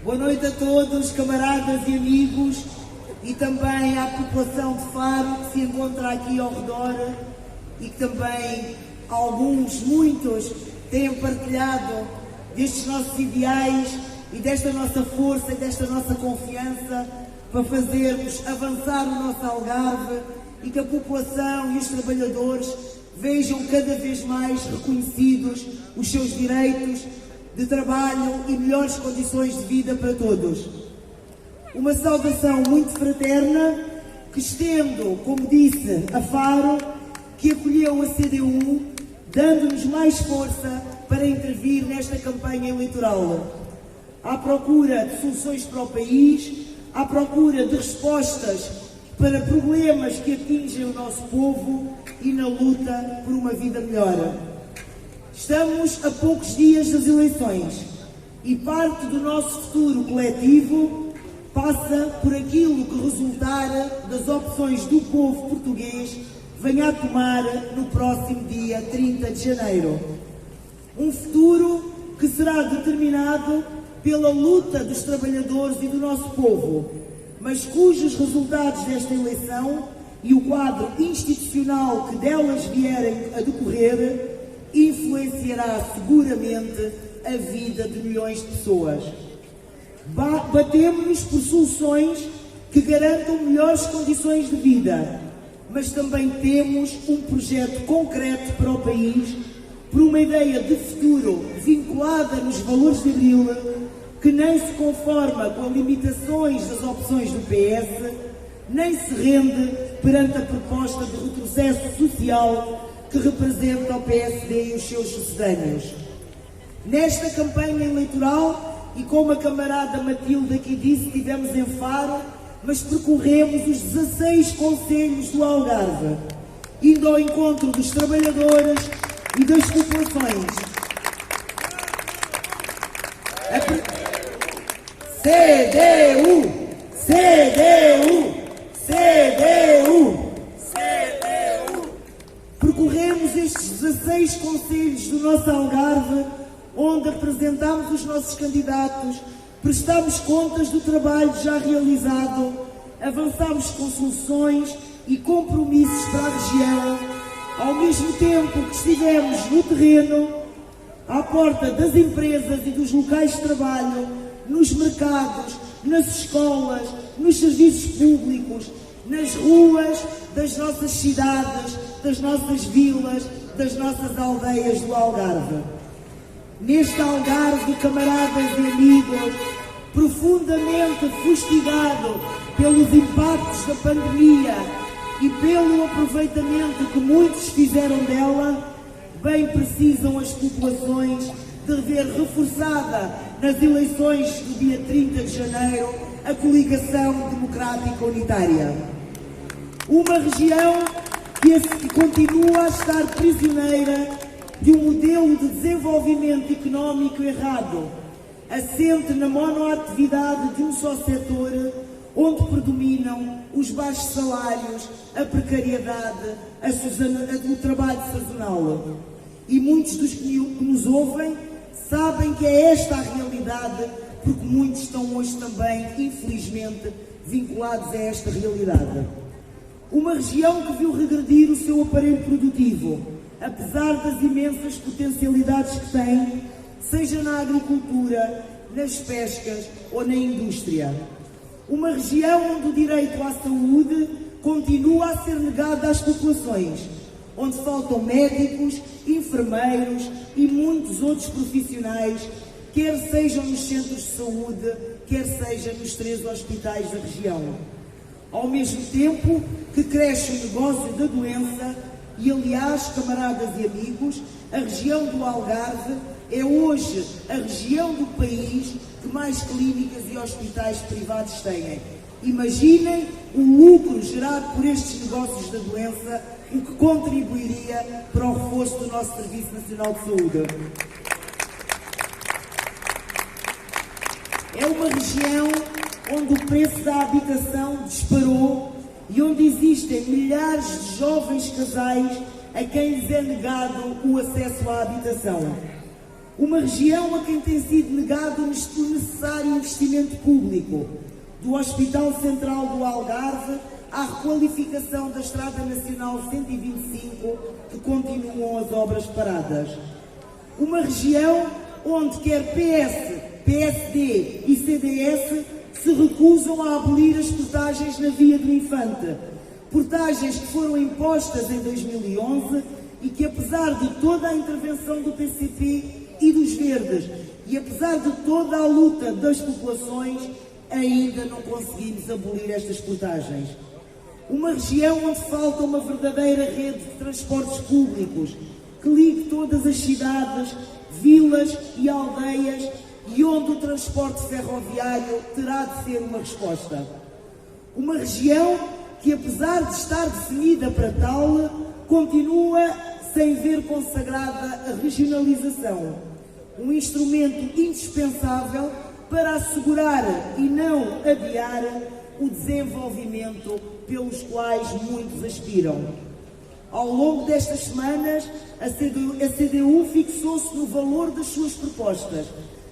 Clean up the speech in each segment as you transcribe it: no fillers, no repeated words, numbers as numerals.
Boa noite a todos, camaradas e amigos, e também à população de Faro que se encontra aqui ao redor e que também alguns, muitos, têm partilhado destes nossos ideais e desta nossa força e desta nossa confiança para fazermos avançar o nosso Algarve e que a população e os trabalhadores vejam cada vez mais reconhecidos os seus direitos de trabalho e melhores condições de vida para todos. Uma saudação muito fraterna que estendo, como disse, a Faro, que acolheu a CDU, dando-nos mais força para intervir nesta campanha eleitoral. À procura de soluções para o país, à procura de respostas para problemas que atingem o nosso povo e na luta por uma vida melhor. Estamos a poucos dias das eleições e parte do nosso futuro coletivo passa por aquilo que resultar das opções do povo português venha a tomar no próximo dia 30 de janeiro. Um futuro que será determinado pela luta dos trabalhadores e do nosso povo, mas cujos resultados desta eleição e o quadro institucional que delas vierem a decorrer influenciará seguramente a vida de milhões de pessoas. Batemos-nos por soluções que garantam melhores condições de vida, mas também temos um projeto concreto para o país, por uma ideia de futuro vinculada nos valores de Abril, que nem se conforma com as limitações das opções do PS, nem se rende perante a proposta de retrocesso social que representa o PSD e os seus sucedâneos. Nesta campanha eleitoral, e como a camarada Matilde aqui disse, estivemos em Faro, mas percorremos os 16 concelhos do Algarve, indo ao encontro dos trabalhadores e das populações. CDU! CDU! CDU! CDU! Percorremos estes 16 concelhos do nosso Algarve, onde apresentámos os nossos candidatos, prestámos contas do trabalho já realizado, avançámos com soluções e compromissos para a região, ao mesmo tempo que estivemos no terreno, à porta das empresas e dos locais de trabalho, nos mercados, nas escolas, nos serviços públicos, nas ruas das nossas cidades, das nossas vilas, das nossas aldeias do Algarve. Neste Algarve, camaradas e amigos, profundamente fustigado pelos impactos da pandemia e pelo aproveitamento que muitos fizeram dela, bem precisam as populações de ver reforçada nas eleições do dia 30 de janeiro a coligação democrática unitária. Uma região que continua a estar prisioneira de um modelo de desenvolvimento económico errado, assente na monoatividade de um só setor, onde predominam os baixos salários, a precariedade, o trabalho sazonal. E muitos dos que nos ouvem sabem que é esta a realidade, porque muitos estão hoje também, infelizmente, vinculados a esta realidade. Uma região que viu regredir o seu aparelho produtivo, apesar das imensas potencialidades que tem, seja na agricultura, nas pescas ou na indústria. Uma região onde o direito à saúde continua a ser negado às populações, onde faltam médicos, enfermeiros e muitos outros profissionais, quer sejam nos centros de saúde, quer seja nos 3 hospitais da região. Ao mesmo tempo que cresce o negócio da doença, e aliás, camaradas e amigos, a região do Algarve é hoje a região do país que mais clínicas e hospitais privados têm. Imaginem o lucro gerado por estes negócios da doença, o que contribuiria para o reforço do nosso Serviço Nacional de Saúde. É uma região onde o preço da habitação disparou e onde existem milhares de jovens casais a quem lhes é negado o acesso à habitação. Uma região a quem tem sido negado o necessário investimento público, do Hospital Central do Algarve à requalificação da Estrada Nacional 125, que continuam as obras paradas. Uma região onde quer PS, PSD e CDS se recusam a abolir as portagens na Via do Infante, portagens que foram impostas em 2011 e que, apesar de toda a intervenção do PCP e dos Verdes, e apesar de toda a luta das populações, ainda não conseguimos abolir estas portagens. Uma região onde falta uma verdadeira rede de transportes públicos que ligue todas as cidades, vilas e aldeias, e onde o transporte ferroviário terá de ser uma resposta. Uma região que, apesar de estar definida para tal, continua sem ver consagrada a regionalização, um instrumento indispensável para assegurar e não adiar o desenvolvimento pelos quais muitos aspiram. Ao longo destas semanas, a CDU fixou-se no valor das suas propostas,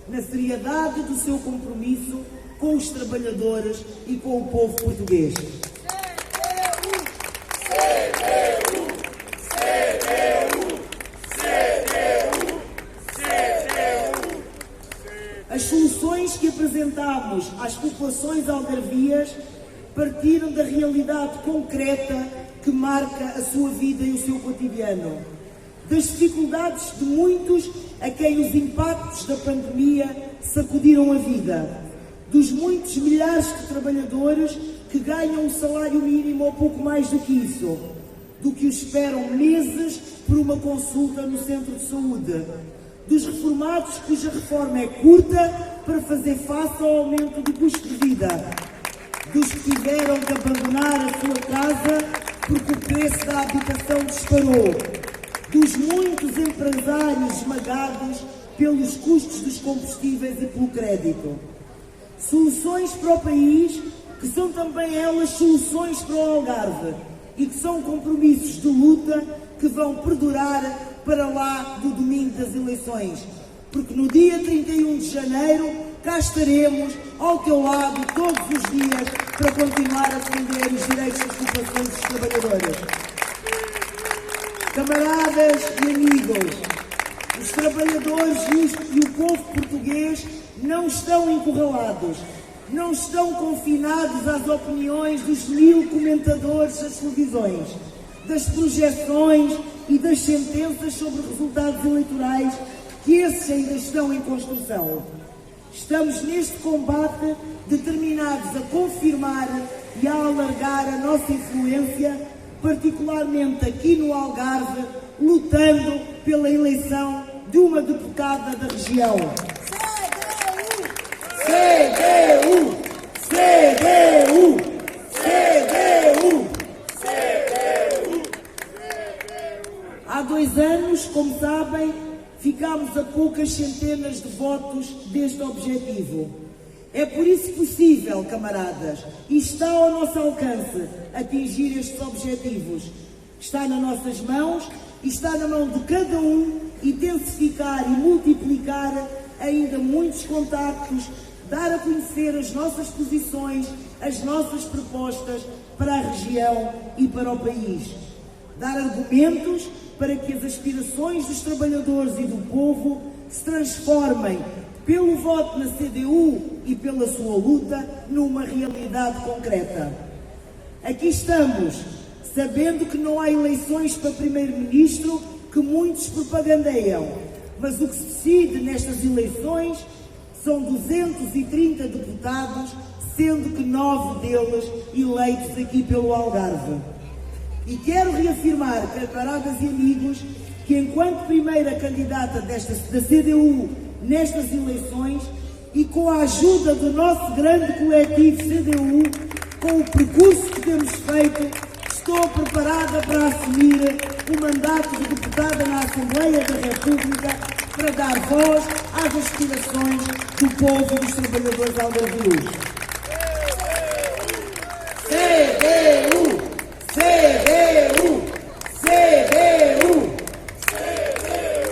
na seriedade do seu compromisso com os trabalhadores e com o povo português. As soluções que apresentámos às populações algarvias partiram da realidade concreta que marca a sua vida e o seu cotidiano, das dificuldades de muitos a quem os impactos da pandemia sacudiram a vida, dos muitos milhares de trabalhadores que ganham um salário mínimo ou pouco mais do que isso, do que esperam meses por uma consulta no centro de saúde, dos reformados cuja reforma é curta para fazer face ao aumento do custo de vida, dos que tiveram de abandonar a sua casa porque o preço da habitação disparou, dos muitos empresários esmagados pelos custos dos combustíveis e pelo crédito. Soluções para o país que são também elas soluções para o Algarve e que são compromissos de luta que vão perdurar para lá do domingo das eleições, porque no dia 31 de janeiro cá estaremos ao teu lado todos os dias para continuar a defender os direitos das populações e dos trabalhadores. Camaradas e amigos, os trabalhadores e o povo português não estão encurralados, não estão confinados às opiniões dos 1000 comentadores das televisões, das projeções e das sentenças sobre resultados eleitorais, que esses ainda estão em construção. Estamos neste combate determinados a confirmar e a alargar a nossa influência, particularmente aqui no Algarve, lutando pela eleição de uma deputada da região. CDU! CDU! CDU! Há 2 anos, como sabem, ficámos a poucas centenas de votos deste objetivo. É por isso possível, camaradas, e está ao nosso alcance atingir estes objetivos. Está nas nossas mãos e está na mão de cada um intensificar e multiplicar ainda muitos contactos, dar a conhecer as nossas posições, as nossas propostas para a região e para o país. Dar argumentos para que as aspirações dos trabalhadores e do povo se transformem pelo voto na CDU e pela sua luta numa realidade concreta. Aqui estamos, sabendo que não há eleições para primeiro-ministro que muitos propagandeiam, mas o que se decide nestas eleições são 230 deputados, sendo que 9 deles eleitos aqui pelo Algarve. E quero reafirmar, camaradas e amigos, que enquanto primeira candidata da CDU nestas eleições e com a ajuda do nosso grande coletivo CDU, com o percurso que temos feito, estou preparada para assumir o mandato de deputada na Assembleia da República para dar voz às aspirações do povo e dos trabalhadores algarvios. CDU! CDU! CDU! CDU!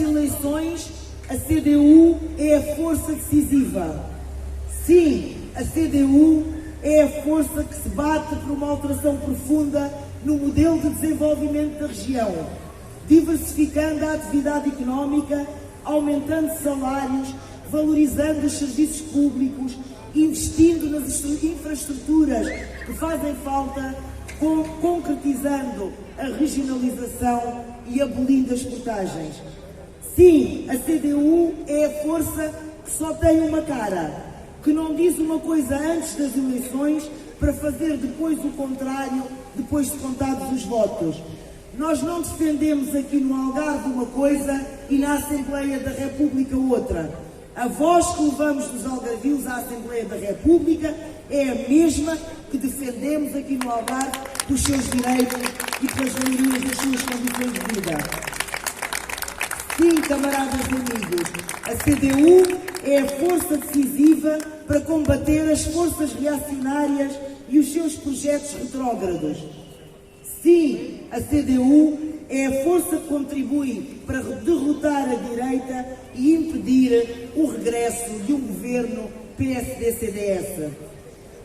eleições, a CDU é a força decisiva. Sim, a CDU é a força que se bate por uma alteração profunda no modelo de desenvolvimento da região, diversificando a atividade económica, aumentando salários, valorizando os serviços públicos, investindo nas infraestruturas que fazem falta, concretizando a regionalização e abolindo as portagens. Sim, a CDU é a força que só tem uma cara, que não diz uma coisa antes das eleições para fazer depois o contrário, depois de contados os votos. Nós não defendemos aqui no Algarve uma coisa e na Assembleia da República outra. A voz que levamos dos algarvios à Assembleia da República é a mesma que defendemos aqui no Algarve pelos seus direitos e pelas melhorias das suas condições de vida. Sim, camaradas e amigos, a CDU é a força decisiva para combater as forças reacionárias e os seus projetos retrógrados. Sim, a CDU é a força que contribui para derrotar a direita e impedir o regresso de um governo PSD-CDS.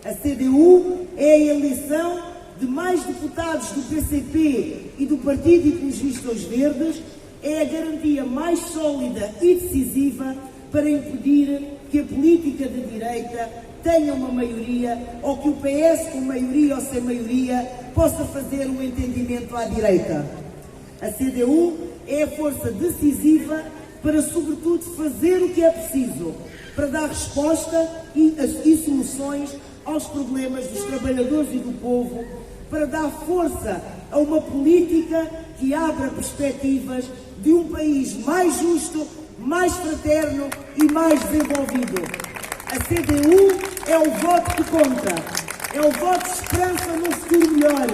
A CDU é a eleição de mais deputados do PCP e do Partido Ecologista Os Verdes, é a garantia mais sólida e decisiva para impedir que a política de direita tenha uma maioria ou que o PS, com maioria ou sem maioria, possa fazer um entendimento à direita. A CDU é a força decisiva para, sobretudo, fazer o que é preciso para dar resposta e soluções aos problemas dos trabalhadores e do povo, para dar força a uma política que abra perspectivas de um país mais justo, mais fraterno e mais desenvolvido. A CDU é o voto que conta, é o voto de esperança num futuro melhor,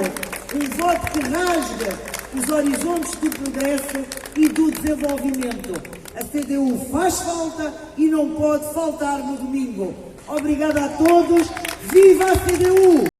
um voto que rasga os horizontes do progresso e do desenvolvimento. A CDU faz falta e não pode faltar no domingo. Obrigada a todos. Viva a CDU!